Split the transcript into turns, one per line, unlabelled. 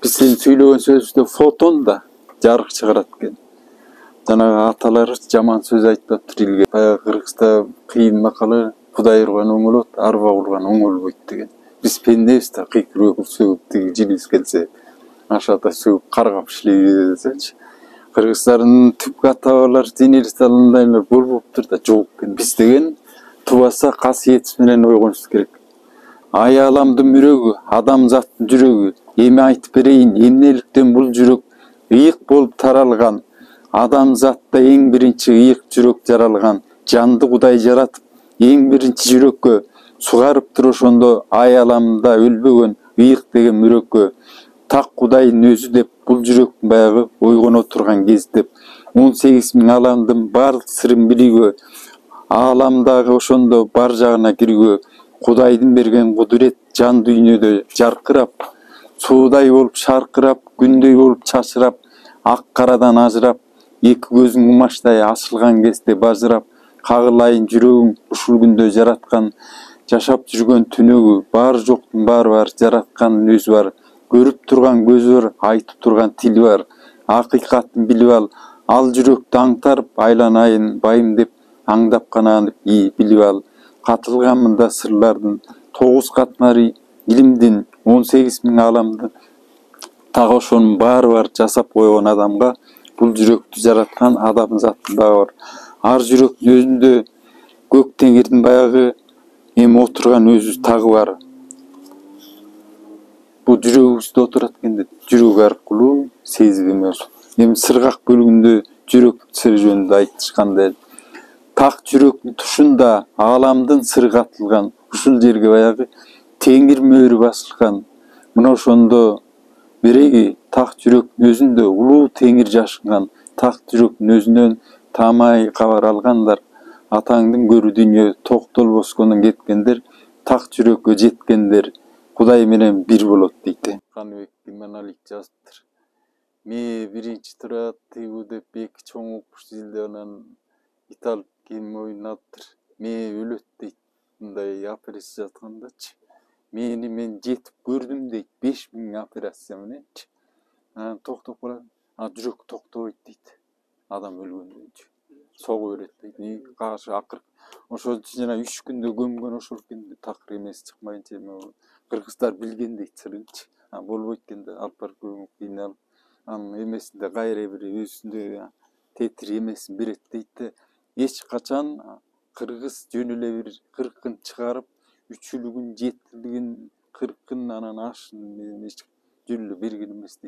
Биздин сүйлөгөн сөздө фотон да жарык чыгарат экен. Жанагы аталар жаман сөз айтпаптыр илге. Баягы Кыргызда кыйын макалы Кудай урган оңолот, арба урган оңолбойт деген. Биз пендебиз да кыйкырып сөөгүп тиги жилибиз келсе ашата сөөгүп каргап иштей десечи. Кыргыздардын түпкү ата-бабалар денелик салымдайлар болбоптур да жок экен. Биз деген тубаса касиетибиз менен ойгонубуз керек. Аяламдын жүрөгү, адамзаттын жүрөгү, эми айтып берейин, эмнеликтен бул жүрөк ыйык болуп таралган, адамзатта эң биринчи ыйык жүрөк жаралган, жанды Кудай жаратып, эң биринчи жүрөккө сугарыптыр ошондо аяламда өлбөгөн ыйык деген мүрөккө. Так Кудайдын өзү деп, бул жүрөктүн баягы ойгоно турган кез деп, 18.000 аламдын бардык сырын билүүгө, ааламдагы ошондо бар жагына кирүүгө, Кудайдын берген кудурет жан дүйнөдө жаркырап, суудай болуп шаркырап, күндөй болуп чачырап, ак карадан ажырап, эки көзүң умачтай ачылган кезде бажырап, кагылайын жүрөгүң ушул күндө жараткан, жашап жүргөн түнөгү, бар жоктун баары жараткандын өзү бар, көрүп турган көзү бар, айтып турган тили бар, акыйкатын билип ал жүрөктү аңтарып, айланайын байым деп, аңдап канааны билип ал. Катылганмын да сырлардын 9 катмары илимдин 18.000 аламдын так ошонун баары бар жасап койгон адамга бул жүрөктү жараткан адамзаттын дагы бар. Ар жүрөктүн өзүндө көк теңирдин баягы эми отурган өзү тагы бар. Бул жүрөгүбүздө отурат экен деп, жүрөк аркылуу сезигиңер. Эми сыргак бөлүгүндө жүрөк сыры жөнүндө айтышкандай. Так жүрөктүн тушунда ааламдын сыры катылган, ушул жерге баягы теңир мөөрү басылган. Мына ошондо биреги так жүрөктүн өзүндө улуу теңир жашынган, так жүрөктүн өзүнөн таамай кабар алгандар, атаңдын көрү дүйнө токтолбоскондон кеткендер, так жүрөккө жеткендер Кудай менен бир болот дейт. Каныбек Иманалик жазыптыр. Ме биринчи турат тыйбу деп эки чоң укуш тизилде анан ит алып келип мойнунаптыр. Ме өлөт дейт. Мындай операция жаткандачы. Мен жетип көрдүм дейт. 5000 операция мененчи. Анан токтоп калат. Жүрөк токтобойт дейт. Адам өлгөндөнчү. Сого берет дейт. Кашы акыркы ошол жана 3 күндө көмгөн ошол экен. Такыр эмеси чыкмайынча кыргыздар билген дейт сырынчы. Болбойт экен да алып барып көмүп кийиналып. Анын эмесинде кайра бир өзүндө тетир эмесин берет дейт. Эч качан кыргыз жөн эле бир 40-ын чыгарып, 3-чүлүгүн, 7-чүлүгүн, 40-ын анан ашын жөн эле берген эмес дейт.